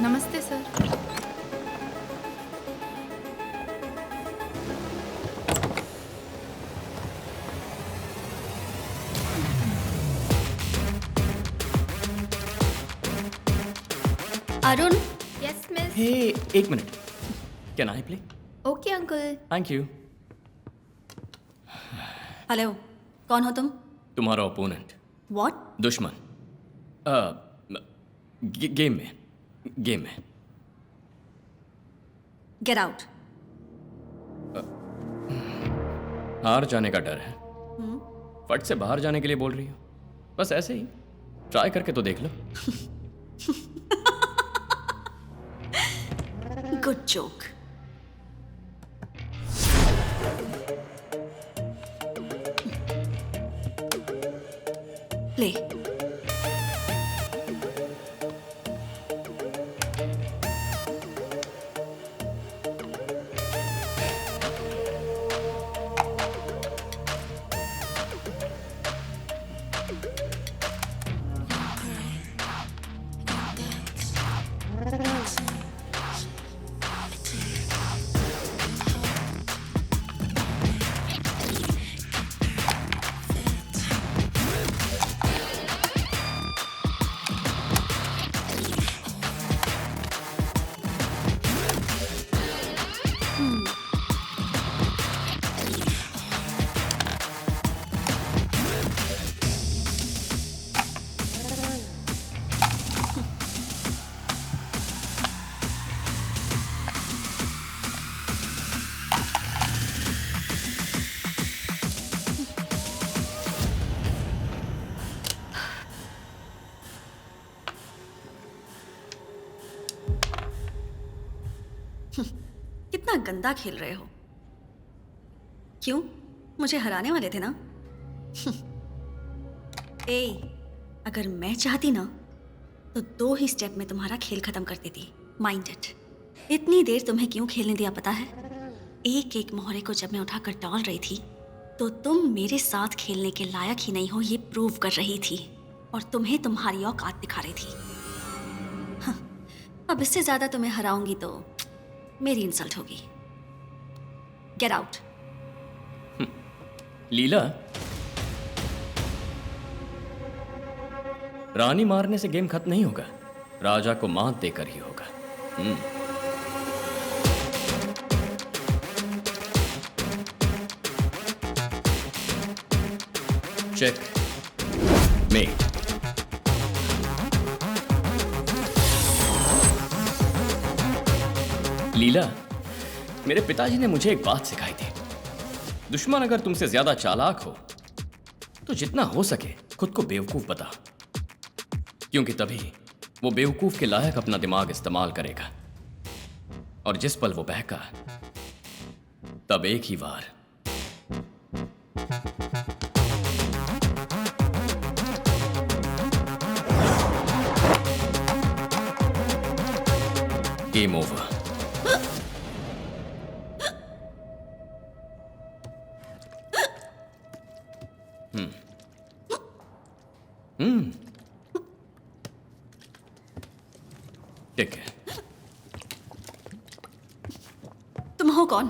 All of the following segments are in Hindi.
नमस्ते sir. Arun, yes miss. Hey, एक minute. Can I play? Okay uncle. Thank you. Hello, कौन हो तुम? तुम्हारा ओपोनेंट, व्हाट? दुश्मन। गेम में। Get out. हार जाने का डर है। फट से बाहर जाने के लिए बोल रही हो? बस ऐसे ही ट्राई करके तो देख लो। Good joke. प्ले। कितना गंदा खेल रहे हो। क्यों? मुझे हराने वाले थे ना? ए, अगर मैं चाहती ना तो 2 ही स्टेप में तुम्हारा खेल खत्म कर देती। Mind it. इतनी देर तुम्हें क्यों खेलने दिया पता है? एक एक मोहरे को जब मैं उठाकर डाल रही थी तो तुम मेरे साथ खेलने के लायक ही नहीं हो, ये प्रूव कर रही थी और तुम्हें तुम्हारी औकात दिखा रही थी। हाँ, अब इससे ज्यादा तुम्हें हराऊंगी तो मेरी इंसल्ट होगी। Get out. लीला, रानी मारने से गेम खत्म नहीं होगा, राजा को मात देकर ही होगा। Check met. लीला, मेरे पिताजी ने मुझे एक बात सिखाई थी। दुश्मन अगर तुमसे ज्यादा चालाक हो तो जितना हो सके खुद को बेवकूफ बता, क्योंकि तभी वो बेवकूफ के लायक अपना दिमाग इस्तेमाल करेगा और जिस पल वो बहका तब एक ही वार। Game over. ठीक है। तुम हो कौन?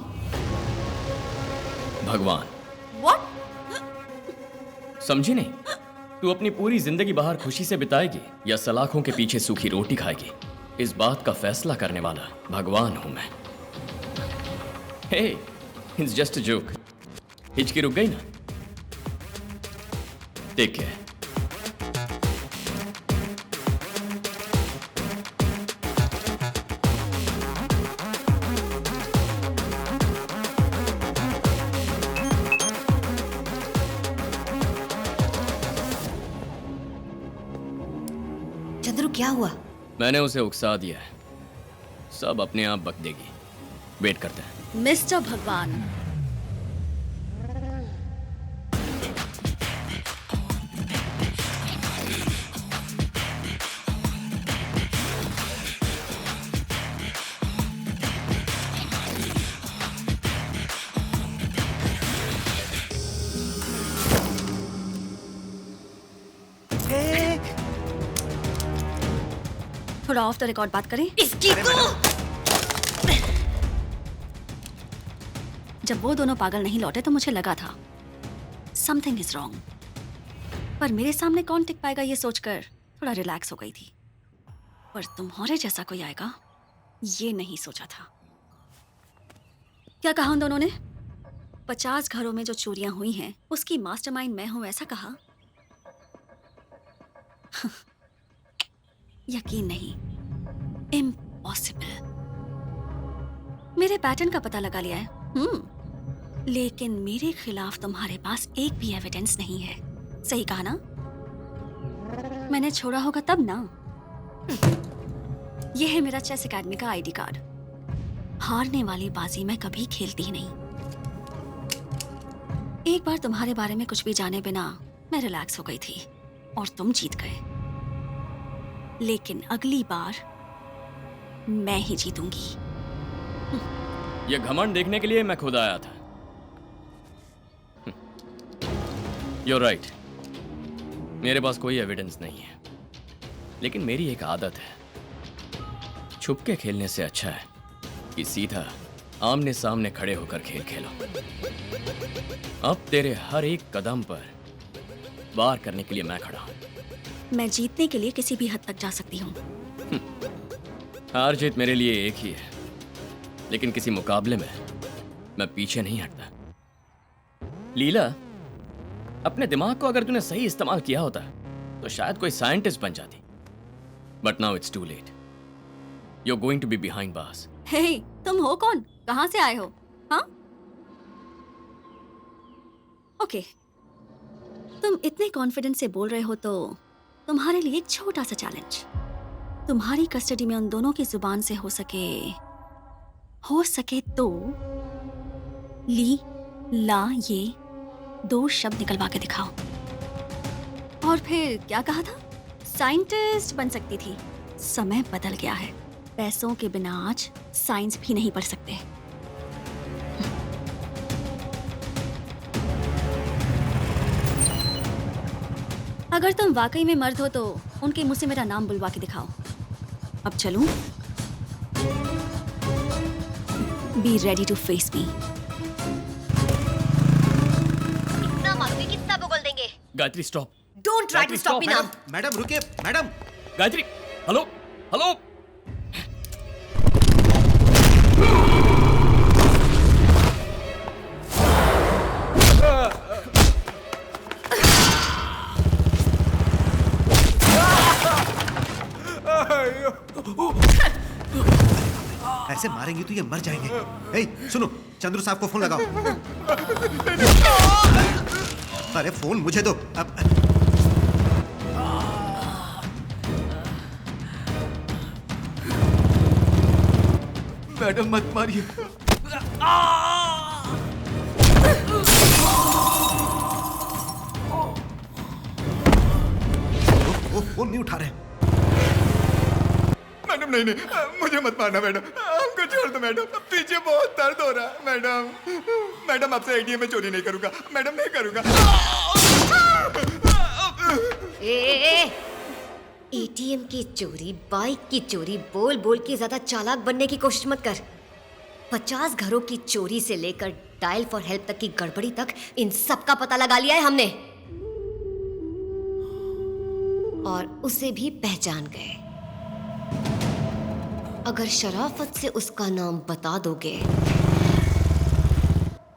भगवान। व्हाट? समझी नहीं? तू अपनी पूरी जिंदगी बाहर खुशी से बिताएगी या सलाखों के पीछे सूखी रोटी खाएगी, इस बात का फैसला करने वाला भगवान हूं मैं। हे, इट्स जस्ट अ जोक। हिचकी रुक गई ना? ठीक है। चंद्रू, क्या हुआ? मैंने उसे उकसा दिया है, सब अपने आप बक देगी। वेट करते हैं। मिस्टर भगवान, थोड़ा ऑफ द रिकॉर्ड बात करें। इसकी जब वो दोनों पागल नहीं लौटे तो मुझे लगा था समथिंग इज रॉन्ग, पर मेरे सामने कौन टिक पाएगा ये सोचकर थोड़ा रिलैक्स हो गई थी। पर तुम्हारे जैसा कोई आएगा ये नहीं सोचा था। क्या कहा उन दोनों ने? 50 घरों में जो चोरियां हुई हैं उसकी मास्टरमाइंड मैं हूं, ऐसा कहा? यकीन नहीं, इम्पॉसिबल। मेरे पैटर्न का पता लगा लिया है। लेकिन मेरे खिलाफ तुम्हारे पास एक भी एविडेंस नहीं है। सही कहा ना? मैंने छोड़ा होगा तब ना। यह है मेरा चेस एकेडमी का आईडी कार्ड। हारने वाली बाजी मैं कभी खेलती ही नहीं। एक बार तुम्हारे बारे में कुछ भी जाने बिना मैं रिलैक्स हो गई थी और तुम जीत गए। लेकिन अगली बार मैं ही जीतूंगी। यह घमंड देखने के लिए मैं खुद आया था। You're right. मेरे पास कोई एविडेंस नहीं है, लेकिन मेरी एक आदत है। छुप के खेलने से अच्छा है कि सीधा आमने सामने खड़े होकर खेल खेलो। अब तेरे हर एक कदम पर वार करने के लिए मैं खड़ा हूं। मैं जीतने के लिए किसी भी हद तक जा सकती हूँ। हार जीत मेरे लिए एक ही है, लेकिन किसी मुकाबले में मैं पीछे नहीं हटता। लीला, अपने दिमाग को अगर तूने सही इस्तेमाल किया होता तो शायद कोई साइंटिस्ट बन जाती। But now it's too late. You are going to be behind bars. Hey, तुम हो कौन? कहां से आए हो? हाँ? ओके, तुम इतने कॉन्फिडेंस से बोल रहे हो तो तुम्हारे लिए एक छोटा सा चैलेंज। तुम्हारी कस्टडी में उन दोनों की जुबान से हो सके तो ली ला ये 2 शब्द निकलवा के दिखाओ। और फिर क्या कहा था? साइंटिस्ट बन सकती थी। समय बदल गया है। पैसों के बिना आज साइंस भी नहीं पढ़ सकते। अगर तुम वाकई में मर्द हो तो उनके मुंह से मेरा नाम बुलवा के दिखाओ। अब चलूं? Be ready to face me. इतना मारोगे कितना बोल देंगे? Gayatri stop. Don't try to stop me now. Madam रुकिए, मैडम। Gayatri, hello hello. ऐसे मारेंगे तो ये मर जाएंगे। ए, सुनो, चंद्रू साहब को फोन लगाओ। अरे फोन मुझे दो। अब मैडम मत मारिए। वो फोन नहीं उठा रहे। मैडम नहीं, मुझे मत मारना मैडम, हमको छोड़ दो मैडम, पीछे बहुत दर्द हो रहा है मैडम। मैडम आपसे एटीएम में चोरी नहीं करूंगा मैडम, नहीं करूंगा। एटीएम की चोरी, बाइक की चोरी, बोल बोल के ज्यादा चालाक बनने की कोशिश मत कर। 50 घरों की चोरी से लेकर डायल फॉर हेल्प तक की गड़बड़ी तक इन सब का पता लगा लिया है हमने, और उसे भी पहचान गए। अगर शराफत से उसका नाम बता दोगे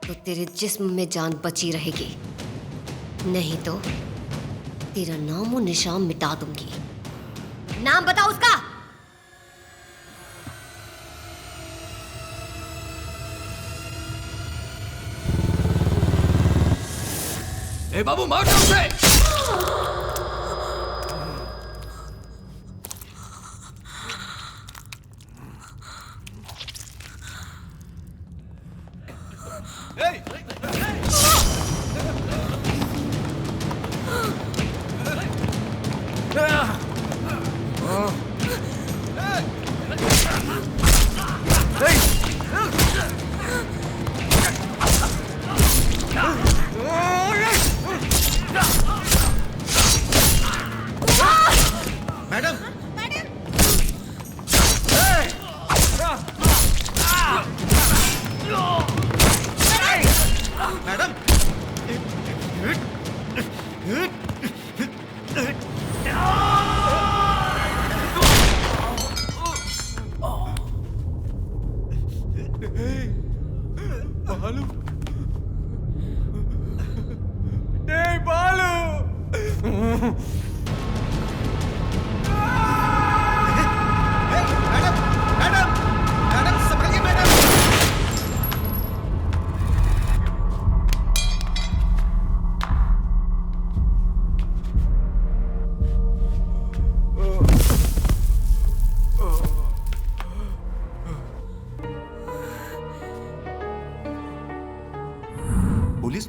तो तेरे जिस्म में जान बची रहेगी, नहीं तो तेरा नामो निशान मिटा दूंगी। नाम बताओ उसका। ए बाबू, मार दो उसे। मैडम,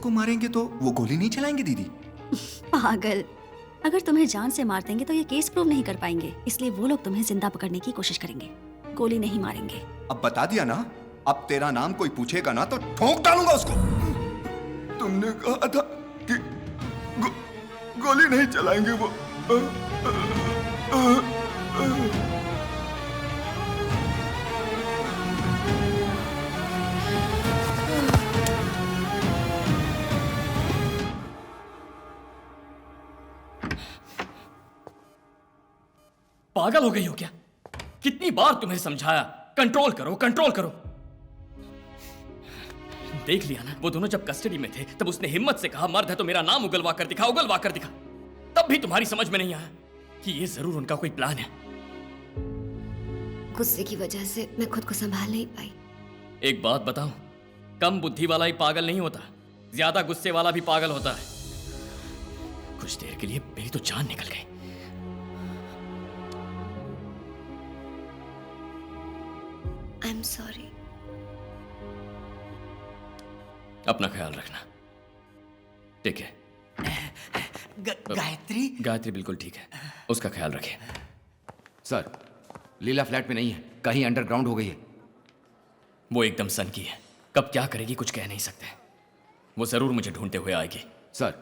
को मारेंगे तो वो गोली नहीं चलाएंगे दीदी? पागल, अगर तुम्हें जान से मार देंगे तो ये केस प्रूव नहीं कर पाएंगे, इसलिए वो लोग तुम्हें जिंदा पकड़ने की कोशिश करेंगे, गोली नहीं मारेंगे। अब बता दिया ना, अब तेरा नाम कोई पूछेगा ना तो ठोक डालूंगा उसको। तुमने कहा था कि गोली नहीं चलाएंगे वो। पागल हो गई हो क्या? कितनी बार तुम्हें समझाया, कंट्रोल करो कंट्रोल करो। देख लिया ना, वो दोनों जब कस्टडी में थे तब उसने हिम्मत से कहा मर्द है तो मेरा नाम उगलवा कर दिखा, उगलवा कर दिखा। तब भी तुम्हारी समझ में नहीं आया कि ये जरूर उनका कोई प्लान है। गुस्से की वजह से मैं खुद को संभाल नहीं पाई। एक बात बताऊं, कम बुद्धि वाला ही पागल नहीं होता, ज्यादा गुस्से वाला भी पागल होता है। कुछ देर के लिए मेरी तो जान निकल गई। I am sorry. अपना ख्याल रखना, ठीक है? गायत्री? गायत्री बिल्कुल ठीक है, उसका ख्याल रखिए। सर, लीला फ्लैट में नहीं है, कहीं अंडरग्राउंड हो गई है। वो एकदम सन की है, कब क्या करेगी कुछ कह नहीं सकते। वो जरूर मुझे ढूंढते हुए आएगी। सर,